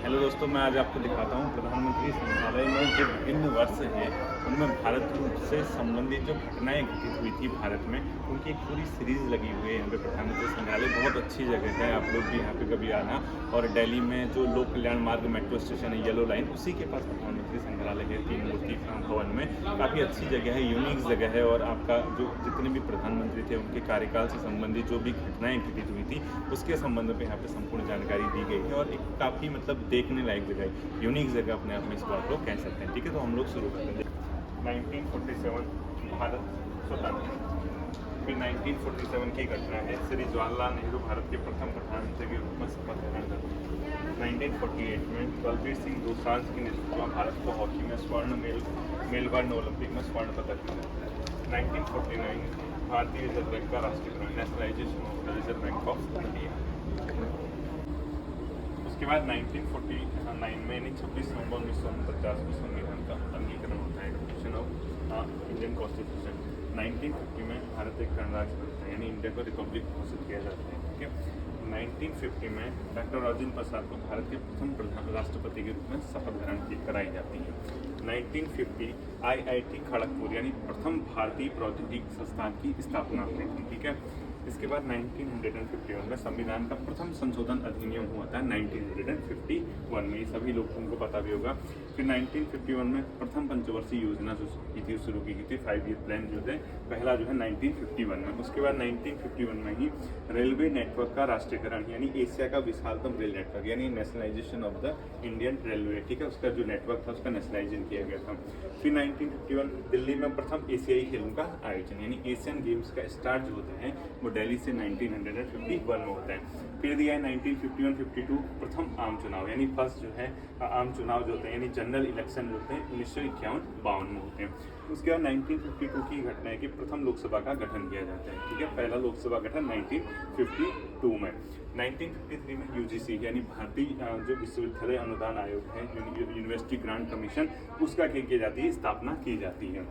Hello दोस्तों, मैं आज आपको दिखाता हूँ प्रधानमंत्री संग्रहालय में जो विभिन्न वर्ष हैं उनमें भारत से संबंधित जो घटनाएं घटित हुई थी भारत में, उनकी एक पूरी सीरीज़ लगी हुई है यहाँ पे। प्रधानमंत्री संग्रहालय बहुत अच्छी जगह है, आप लोग भी यहाँ पे कभी आना। और दिल्ली में जो लोक कल्याण मार्ग मेट्रो स्टेशन है येलो लाइन, उसी के पास प्रधानमंत्री संग्रहालय है, 3 मूर्ति भवन में। काफ़ी अच्छी जगह है, यूनिक जगह है। और आपका जो जितने भी प्रधानमंत्री थे उनके कार्यकाल से संबंधित जो भी घटनाएँ घटित हुई थी उसके संबंध में यहाँ पे संपूर्ण जानकारी दी गई है। और एक काफ़ी देखने लायक जगह है, यूनिक जगह अपने आप में इस बात को कह सकते हैं। ठीक है, तो हम लोग शुरू करते हैं। 1947 भारत स्वतंत्र। फिर 1947 की घटना है, श्री जवाहरलाल नेहरू भारत के प्रथम प्रधानमंत्री के रूप में शपथ ग्रहण करते। 1948 में बलबीर सिंह दोसांझ के नेतृत्व में भारत को हॉकी में मेलबर्न ओलंपिक में स्वर्ण पदक मिला। 1949 भारतीय रिजर्व बैंक का राष्ट्रीयकरण, nationalisation of the reserve bank of India. उसके बाद 1949 में 26 नवंबर 1949 को संविधान का अंगीकरण होता है, एडॉप्शन ऑफ इंडियन कॉन्स्टिट्यूशन। 1950 में भारत एक गणराज्य बनता है, यानी इंडिया को रिपब्लिक घोषित किया जाता है। ठीक है, 1950 में डॉक्टर राजेंद्र प्रसाद को भारत के प्रथम राष्ट्रपति के रूप में शपथ ग्रहण कराई जाती है। 1950 IIT खड़गपुर यानी प्रथम भारतीय प्रौद्योगिकी संस्थान की स्थापना हुई थी। ठीक है, इसके बाद 1951 में संविधान का प्रथम संशोधन अधिनियम हुआ था 1951 में, ये सभी लोगों को पता भी होगा। फिर 1951 में प्रथम पंचवर्षीय योजना जो की थी शुरू की गई थी, 5 ईयर प्लान जो है पहला जो है 1951 में। उसके बाद 1951 में ही रेलवे नेटवर्क का राष्ट्रीयकरण यानी एशिया का विशालतम रेल नेटवर्क यानी nationalisation of the Indian railway. ठीक है, उसका जो नेटवर्क था उसका नेशनलाइजेशन किया गया था। फिर 1951 दिल्ली में प्रथम एशियाई खेलों का आयोजन यानी एशियन गेम्स का स्टार्ट जो होता है वो दिल्ली से 1951 में होता है। फिर दिया है 1951-52 प्रथम आम चुनाव यानी फर्स्ट जो है आम चुनाव जो होते हैं यानी जनरल इलेक्शन जो होते हैं 1951-52 में होते हैं। उसके बाद 1952 की घटना है कि प्रथम लोकसभा का गठन किया जाता है। ठीक है, पहला लोकसभा गठन 1952 में। 1953 में UGC यानी भारतीय जो विश्वविद्यालय अनुदान आयोग है, यूनिवर्सिटी ग्रांट कमीशन, उसका क्या की जाती है, स्थापना की जाती है।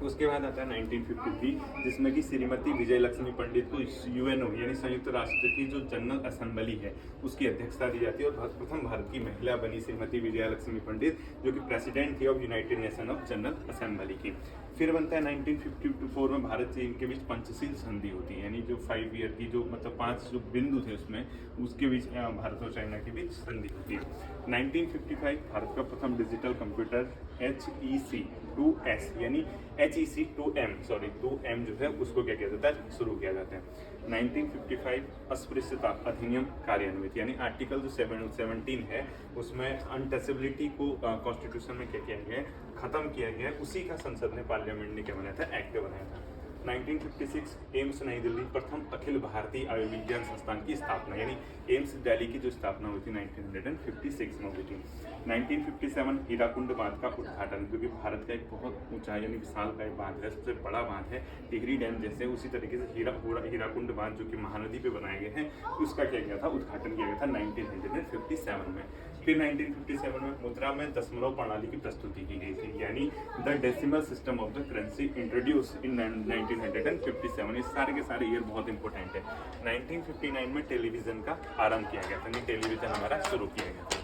उसके बाद आता है 1953 जिसमें कि श्रीमती विजय लक्ष्मी पंडित को UNO यानी संयुक्त राष्ट्र की जो जनरल असेंबली है उसकी अध्यक्षता दी जाती है। और प्रथम भारत की महिला बनी श्रीमती विजय लक्ष्मी पंडित जो कि प्रेसिडेंट थी of United nation of general assembly की। फिर बनता है 1954 में भारत चीन के बीच पंचशील संधि होती है यानी जो 5 ईयर की जो 5 जो बिंदु थे उसमें उसके बीच भारत और चाइना के बीच संधि होती है। 1955 भारत का प्रथम डिजिटल कंप्यूटर HEC-2S यानी HEC-2M जो है उसको क्या किया जाता है, शुरू किया जाता है। 1955 अस्पृश्यता अधिनियम कार्यान्वित यानी आर्टिकल जो 17 है उसमें अनटचेबिलिटी को कॉन्स्टिट्यूशन में क्या किया गया है, खत्म किया गया है। उसी का संसद ने पार्लियामेंट ने क्या बनाया था, एक्ट बनाया था। 1956 एम्स नई दिल्ली प्रथम अखिल भारतीय आयुर्विज्ञान संस्थान की स्थापना यानी एम्स दिल्ली की जो स्थापना हुई थी 1956 में हुई थी। 1957 हीराकुंड बांध का उद्घाटन, क्योंकि भारत का एक बहुत ऊंचा यानी विशाल का एक बांध है, सबसे बड़ा बांध है टिहरी डैम जैसे, उसी तरीके से हीराकुंड बांध जो कि महानदी पे बनाए गए हैं उसका क्या गया था, उद्घाटन किया गया था 1957 में। फिर 1957 में मुद्रा में दशमलव प्रणाली की प्रस्तुति की गई थी यानी the decimal system of the currency introduce इन 1957। इस सारे के सारे ईयर बहुत इंपॉर्टेंट है। 1959 में टेलीविजन का आरंभ किया गया था, टेलीविजन हमारा शुरू किया गया था।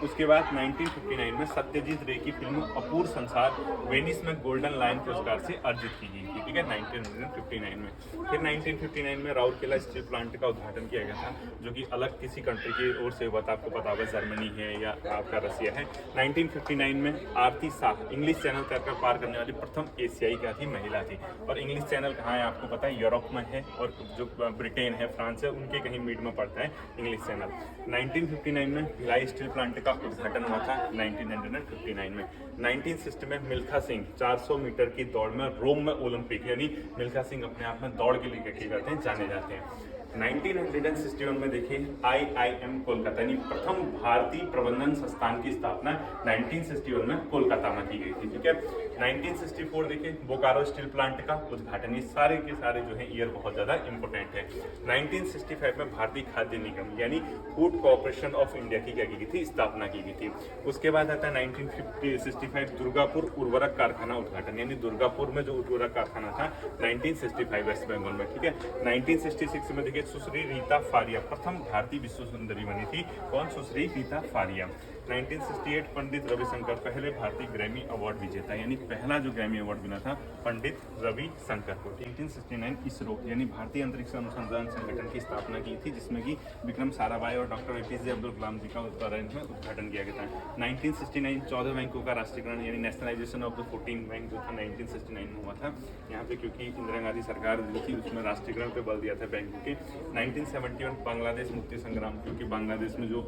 उसके बाद 1959 में सत्यजीत रे की फिल्म अपूर्व संसार वेनिस में गोल्डन लायन पुरस्कार से अर्जित की गई थी। ठीक है, 1959 में। फिर 1959 में राउरकेला स्टील प्लांट का उद्घाटन किया गया था जो कि अलग किसी कंट्री की ओर से हुआ था, आपको पता होगा जर्मनी है या आपका रसिया है। 1959 में आरती शाह इंग्लिश चैनल तक पार करने वाली प्रथम एशियाई क्या थी, महिला थी। और इंग्लिश चैनल कहाँ है आपको पता है, यूरोप में है, और जो ब्रिटेन है, फ्रांस है, उनके कहीं मिड में पड़ता है इंग्लिश चैनल। 1959 में भिलाई स्टील प्लांट का उद्घाटन हुआ था 1959 में। 1960 में मिल्खा सिंह 400 मीटर की दौड़ में रोम में ओलंपिक यानी मिल्खा सिंह अपने आप में दौड़ के लिए क्या जाते हैं, जाने जाते हैं। 1961 में देखिए IIM कोलकाता यानी प्रथम भारतीय प्रबंधन संस्थान की स्थापना 1961 में कोलकाता में की गई थी। ठीक है, 1964 देखिए बोकारो स्टील प्लांट का उद्घाटन। ये सारे के सारे जो है ईयर बहुत ज़्यादा इंपॉर्टेंट है। 1965 में भारतीय खाद्य निगम यानी फूड कॉर्पोरेशन ऑफ इंडिया की क्या की गई थी, स्थापना की गई थी। उसके बाद आता है 1965 दुर्गापुर उर्वरक कारखाना उद्घाटन यानी दुर्गापुर में जो उर्वरक कारखाना था 1965 वेस्ट बंगाल में। ठीक है, 1966 में देखिए सुश्री रीता फारिया प्रथम भारतीय विश्व सुंदरी बनी थी। कौन? सुश्री रीता फारिया। 1968 पंडित रविशंकर पहले भारतीय ग्रैमी अवार्ड विजेता, यानी पहला जो ग्रैमी अवार्ड मिला था पंडित रविशंकर को। 1969 इसरो यानी भारतीय अंतरिक्ष अनुसंधान संगठन की स्थापना की थी, जिसमें कि विक्रम साराभाई और डॉक्टर एपीजे अब्दुल कलाम जी का उद्घाटन किया गया था। 1969 14 बैंकों का राष्ट्रीयकरण यानी नेशनलाइजेशन ऑफ द 14 बैंक जो था 1969 में हुआ था। यहाँ पे क्योंकि इंदिरा गांधी सरकार जो थी उसमें राष्ट्रीयकरण पे बल दिया था बैंकों के। 1971 बांग्लादेश मुक्ति संग्राम, क्योंकि बांग्लादेश में जो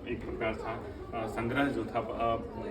एक प्रकार था संग्रह जो था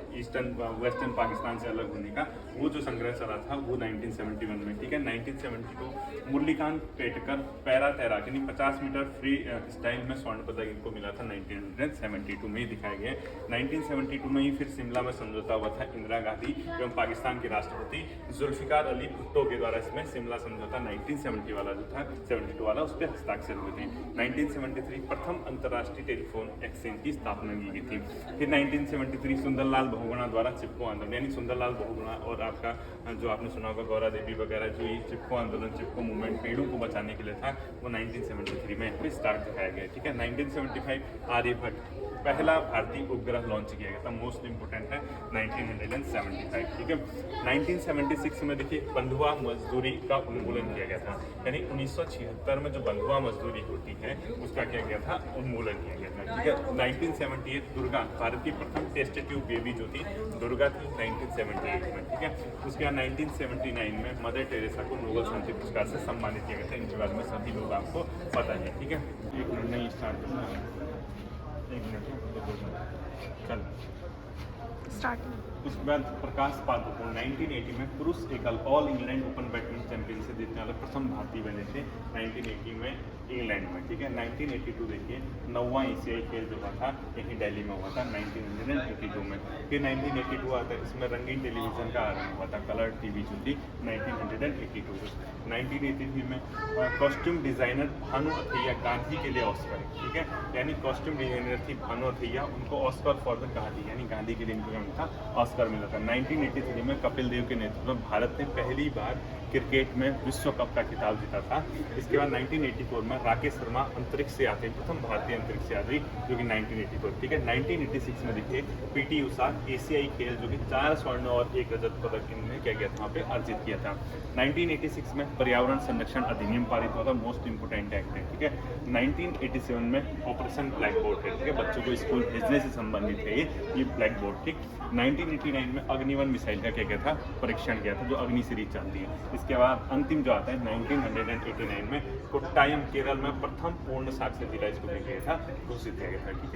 वेस्टर्न पाकिस्तान से अलग होने का, वो जो संग्रह चला था वो 1971 में। ठीक है। 1972 मुरलीकांत पेटकर पैरा तैराक यानी 50 मीटर फ्री स्टाइल में स्वर्ण पदक इनको मिला था 1972 में ही दिखाया गया है। 1972 में ही फिर शिमला में समझौता हुआ था इंदिरा गांधी एवं पाकिस्तान के राष्ट्रपति जुल्फिकार अली भुट्टो के द्वारा। इसमें शिमला समझौता 1970 वाला जो था 72 वाला उस पर हस्ताक्षर हुए थे। 1973 प्रथम अंतर्राष्ट्रीय टेलीफोन एक्सचेंज की स्थापना की गई थी। फिर 1973 सुंदरलाल बहुगुणा द्वारा चिपको आंदोलन, यानी सुंदरलाल बहुगुणा और आपका जो आपने सुना होगा गौरा देवी वगैरह, जो ये चिपको आंदोलन चिपको मूवमेंट पेड़ों को बचाने के लिए था, वो 1973 में भी स्टार्ट दिखाया गया। ठीक है। 1975 आर्यभट्ट पहला भारतीय उपग्रह लॉन्च किया गया था, मोस्ट इंपोर्टेंट है 1975। ठीक है। 1976 में देखिए बंधुआ मजदूरी का उन्मूलन किया गया था, यानी 1976 में जो बंधुआ मजदूरी होती है उसका क्या किया था? उन्मूलन किया गया था। ठीक है। 1978 दुर्गा भारत की प्रथम टेस्ट ट्यूब बेबी जो थी दुर्गा थी 1978 में। ठीक है। उसके बाद 1979 में मदर टेरेसा को नोबेल शांति पुरस्कार से सम्मानित किया गया था। इनके बारे में सभी लोग आपको पता है। ठीक है। एक मिनट नहीं स्टार्ट करना है, एक मिनट चल स्टार्ट। उसके बाद प्रकाश पादुकोण 1980 में पुरुष एकल all England open badminton championship जीतने वाले प्रथम भारतीय बने थे 1980 में इंग्लैंड में। ठीक है। 1982 देखिए 9वां एशियाई खेल जो हुआ था यहीं दिल्ली में हुआ था 1982 में। फिर 1982 आता है, इसमें रंगीन टेलीविजन का आरंभ हुआ था, कलर टीवी जो थी 1982 से। 1983 में कॉस्ट्यूम डिजाइनर भानु अथैया गांधी के लिए ऑस्कर। ठीक है। यानी कॉस्ट्यूम डिजाइनर थी भानु अथैया, उनको ऑस्कर फॉर द गांधी यानी गांधी के लिए इनको था ऑस्कर मिला था। 1983 में कपिल देव के नेतृत्व में भारत ने पहली बार क्रिकेट में विश्व कप का खिताब जीता था। इसके बाद 1984 में राकेश शर्मा अंतरिक्ष से आते प्रथम भारतीय अंतरिक्ष यात्री जो कि 1984। ठीक है। 1986 में देखिए पीटी उषा एशियाई खेल जो कि 4 स्वर्ण और 1 रजत पदक इन्होंने क्या किया था वहाँ पे अर्जित किया था। 1986 में पर्यावरण संरक्षण अधिनियम पारित हुआ था, मोस्ट इंपोर्टेंट एक्ट है। ठीक है। 1987 में ऑपरेशन ब्लैक बोर्ड है। ठीक है। बच्चों को स्कूल भेजने से संबंधित है ये ब्लैक बोर्ड। ठीक। 1989 में अग्निवन मिसाइल का क्या किया था? परीक्षण किया था, जो अग्नि सीरीज चलती है। इसके बाद अंतिम जो आता है 1989 में कोट्टायम केरल में प्रथम पूर्ण साक्षर जिला इसको क्या किया था? घोषित किया गया था। ठीक है।